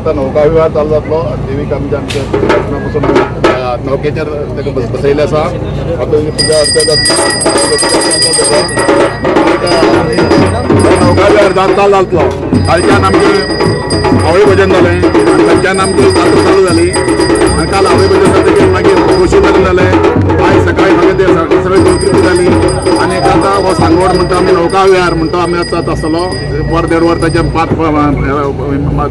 आता नौका विवाह चालू जातलो देवीक आमच्या लग्नापासून नौकेचेर ताका बसयले आसा आता पुजा अर्चा नौका विहार चालू जातलो कालच्यान आमचे आवळी भजन जालें आनी थंयच्यान आमची जात्रा चालू जाली आनी काल आवळी भजन जातकीर मागीर खोशी लग्न जालें आयज सकाळी मागीर सगळी संस्कृती जाली आनी आतां हो सांगवड म्हणटा आमी नौका विहार म्हणटा आमी आतां आसतलो वर देड वर ताचे पांच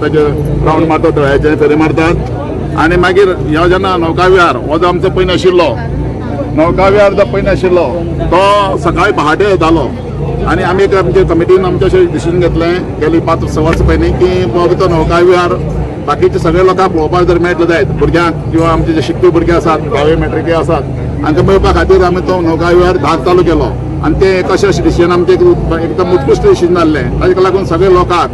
ताचे रावंड मारतात तळ्याचे फेरी मारतात आनी मागीर ह्यो जेन्ना नौका विहार हो जो आमचो पयलीं आशिल्लो नौका विहार जो पयलीं आशिल्लो तो सकाळी पहाटे जालो आनी आमी एक आमचे कमिटीन आमचें अशें डिसिजन घेतलें गेली 5-6 वर्सां पयलीं की बाबा तो नौका विहार बाकीचे सगळे लोकांक पळोवपाक जर मेळटले जायत भुरग्यांक किंवा आमचे जे शिकपी भुरगे आसात 12वी मॅट्रिके आसात हांकां मेळपा खातीर आमी तो नौका विहार धाक चालू केलो आनी ते कशें डिसिजन आमचें एकदम उत्कृश्ट डिसिजन जाल्लें ताका लागून सगळे लोकांक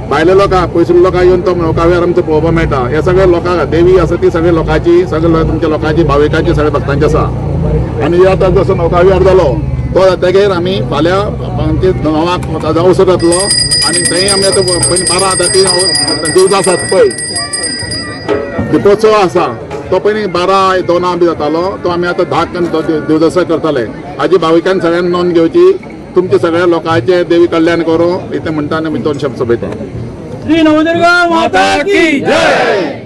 भायले लोकांक पयसुल्ले लोकांक येवन तो नौका विहार आमचो पळोवपाक मेळटा हे सगळे लोकांक देवी आसा ती सगळे लोकांची सगळे तुमच्या लोकांची भाविकांची सगळे भक्तांची आसा आनी आतां जसो नौका विहार जालो तो जातकीर आमी फाल्यां आमचे णवांक अवसर जातलो आनी थंय आमी आतां पयलीं 12 आतां ती दिवजां आसात पळय दिपोत्सव आसा तो पयलीं 12-2 बी जातालो तो आमी आतां 10 दिवजां करतले हाजी भाविकांनी सगळ्यांनी नोंद घेवची तुमचे सगळ्या लोकांचे देवी कल्याण करूं इतलें म्हणटा आनी 2 शब्द सोंपयता श्री नवदुर्गा माता की जय।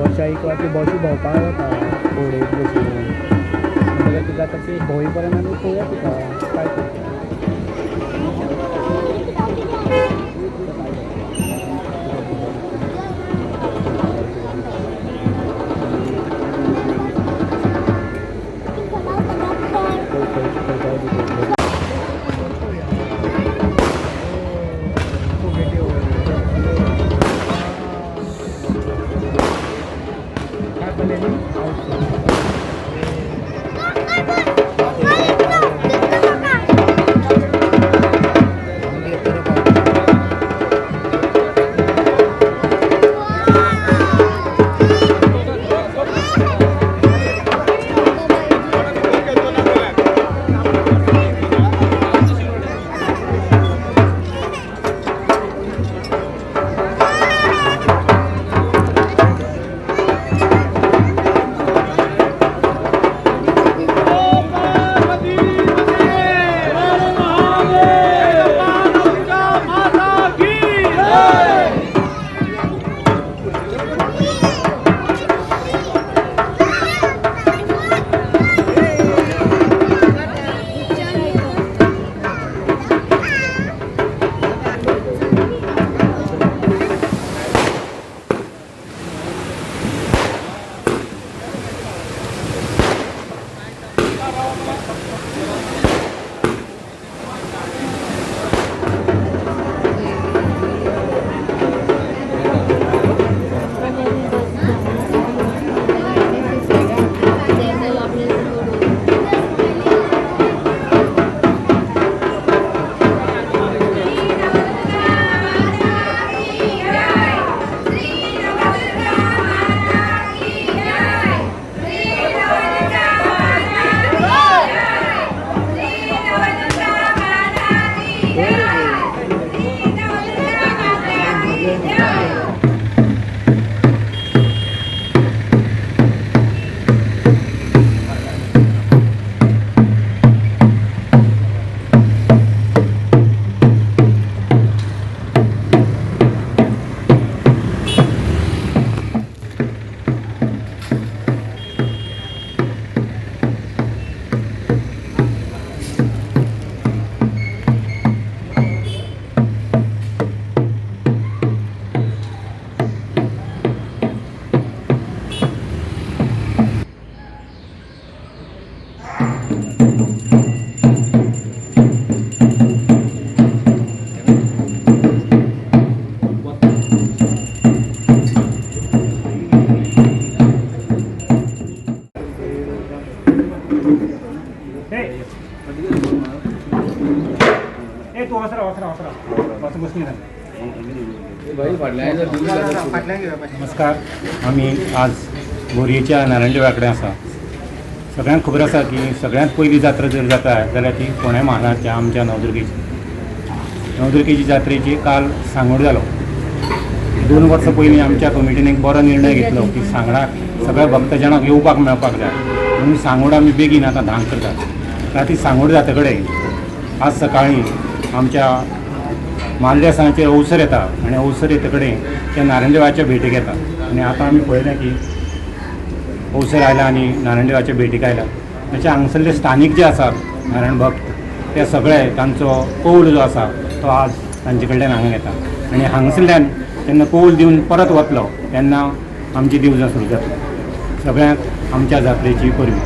वर्षाईकवाची बसी भोंवपाक वता घोडेक बसून मागीर तुका तशें भोंवई पर्यंत आमी पळोवया तुका काय नमस्कार. आम्ही आज बोरयेच्या नारायण देवळा आसा. सगळ्यांक खबर आसा की सगळ्यांत पयली जात्रा जर जाता जाल्यार ती फोंड्या म्हालांच्या आमच्या नवदुर्गेची जात्रेची काल सांगोड जालो. 2 वर्सां पयलीं आमच्या कमिटीन एक बरो निर्णय घेतलो की सांगडाक सगळ्या भक्तजनांक येवपाक मेळपाक जाय म्हणून सांगोड आमी बेगीन आतां धांक करतात. राती सांगोड जाता कडेन आज सकाळीं आमच्या मालदेसांचेर अवसर येता आनी अवसर येता कडेन ते नारायण देवाच्या भेटीक येता. आनी आतां आमी पळयलें की अवसर आयला आनी नारायण देवाच्या भेटीक आयला. तशें हांगसरले स्थानीक जे आसात नारायण भक्त ते सगळे तांचो कौल जो आसा तो आज तांचे कडल्यान हांगा येता आनी हांगसरल्यान जेन्ना कौल दिवन परत वतलो तेन्ना आमची दिवजां सुरू जातली. सगळ्यांक आमच्या जात्रेची परबी.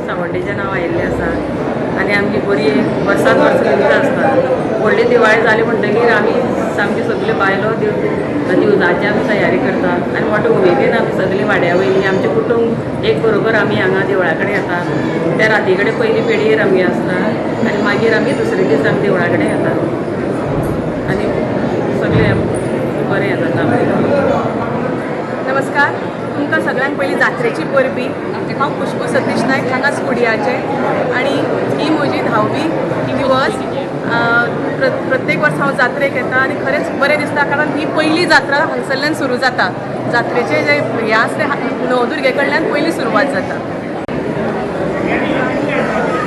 सावड्डेचें नांव आयिल्लें आसा आनी आमची बरी वर्सान वर्स दिवजां आसता. व्हडली दिवाळी जाली म्हणटकीर आमी सामकी सगल्यो बायलो दिवजाची आमी तयारी करता आनी मोठ्या उमेदीन आमी सगळीं वाड्या वयलीं आमचें कुटूंब एक बरोबर आमी हांगा देवळा कडेन येता. त्या राती कडेन पयलीं पेडयेर आमी आसता आनी मागीर आमी दुसरे दीस आमी देवळा कडेन येता आनी सगळें बरें हें जाता. नमस्कार. तुमकां सगळ्यांक पयलीं जात्रेची परबी. हांव खुशबू सतीश नायक हांगाच कुडयाचें आनी ही म्हजी 10वी दिवस. प्रत्येक वर्स हांव जात्रेक येता आनी खरेंच बरें दिसता कारण ही पयली जात्रा हांगसरल्यान सुरू जाता. जात्रेचे जे हें आसा तें नवदुर्गे कडल्यान पयली सुरवात जाता.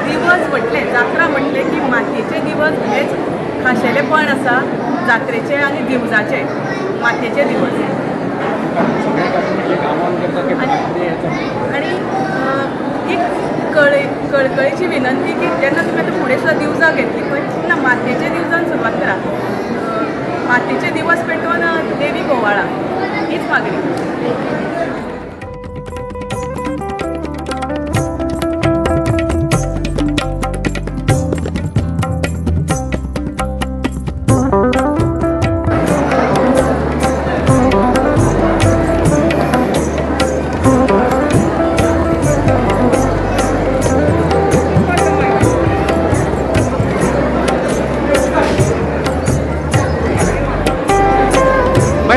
दिवस म्हटलें जात्रा म्हटलें की मातयेचे दिवस हेच खाशेलेपण आसा जात्रेचे आनी दिवजाचे. मातयेचे दिवस आणि एक कळकळीची विनंती की जेन्ना तुमी आतां फुडें सुद्दां दिवजां घेतली पळय तेन्ना मातयेच्या दिवजान सुरवात करा. मातयेचे दिवस पेटोवन देवीक ओवाळा हीच मागणी.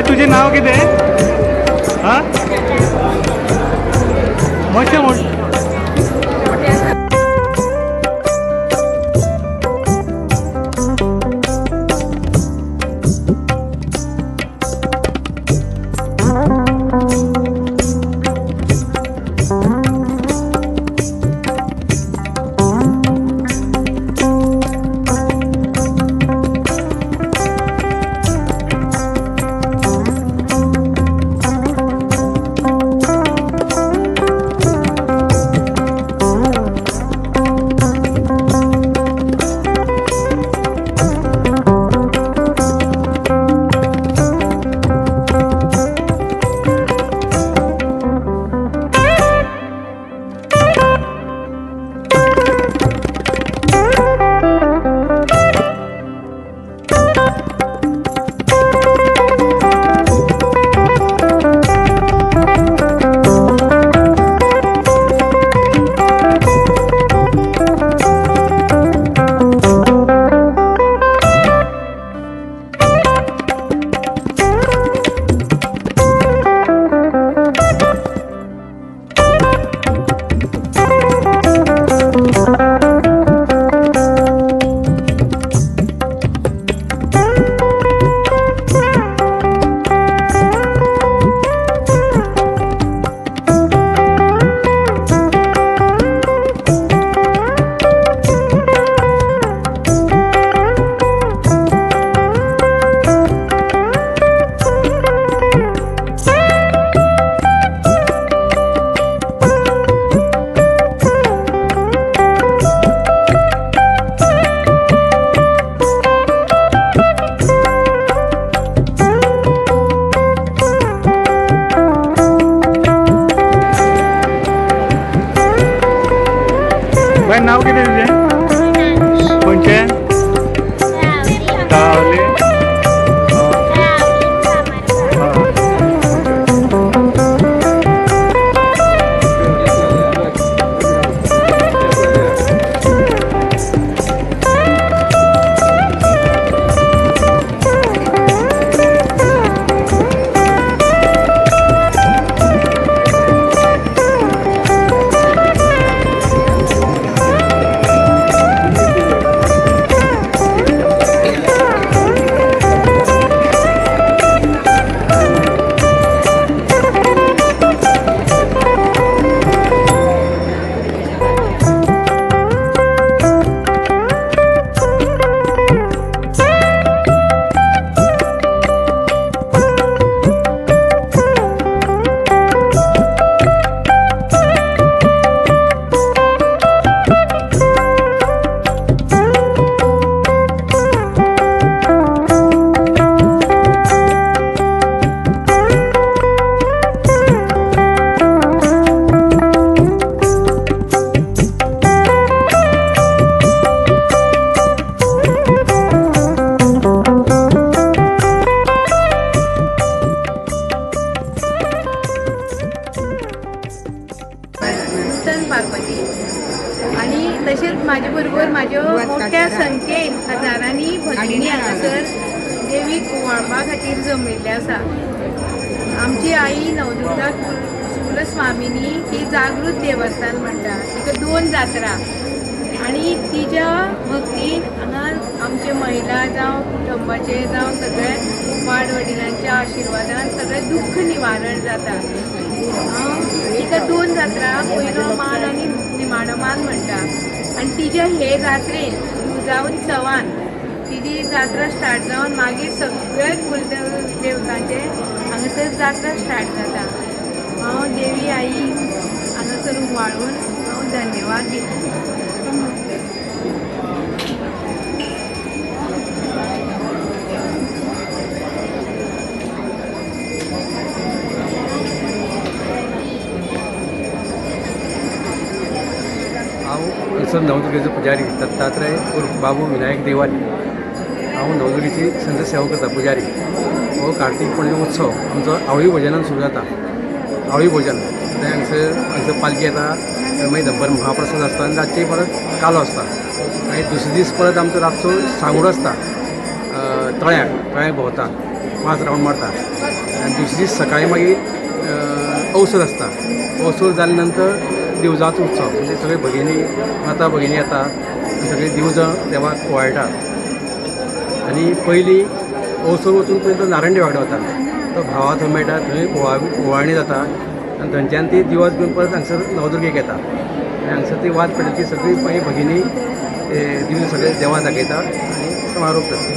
बाय तुझे नाव कितें हा मोठे मोठे बाय नाव कितें तुजें खंयचें गावले नूतन पार्वती आणि तसेच माझे बरोबर माझ्यो मोठ्या संख्येन हजारांनी भगिनी हांगासर देवीक ओवाळपा खातीर जमिल्ले आसा. आमची आई नवदुर्गा कुलस्वामिनी ही जागृत देवस्थान म्हणटा. तिका 2 जात्रा आणि तिच्या भक्तीन हांगा आमचे महिला जावं कुटुंबाचे जावं सगळे वाड वडिलांच्या आशिर्वादान सगळें दुख्ख निवारण जाता. तिका 2 जात्रा पयलो मान आनी निमाणो मान म्हणटा आनी तिच्या हे जात्रेन जावन चवान तिजी जात्रा स्टार्ट जावन मागीर सगळे कुलदेवतांचे हांगासर जात्रा स्टार्ट जाता. हांव देवी आई हांगासर उवाळून हांव धन्यवाद दिता. हांव नवदुर्गेचो पुजारी दत्तात्रय उर्फ बाबू विनायक देवानी. हांव नवदुर्गेची संत सेवा करता पुजारी. हो कार्तीक पौर्णिमा उत्सव आमचो आवळी भजनान सुरू जाता. आवळी भजन ते हांगसर पालखी येता, मागीर दनपार महाप्रसाद आसता आनी रातची परत कालो आसता. आनी दुसरे दीस परत आमचो रातचो सांगोड आसता तळ्याक भोंवता. 5 रावंड मारता आनी दुसरे दीस सकाळी मागीर अवसर आसता. अवसर जाले नंतर दिवजाचो उत्सव म्हणजे सगळे भगिनी माता भगिनी येता सगळी दिवजां देवाक ओवाळटा. आनी पयलीं अवसर वचून पयलीं तो नारायण देवा कडेन वता, तो भावा थंय मेळटा, थंय ओवाळणी जाता आनी थंयच्यान ती दिवज घेवन परत हांगसर नवदुर्गेक येता आनी हांगसर ती वाज पेटली की सगळी मागीर भगिनी दिवज सगळे देवा दाखयता आनी समारोप जाता.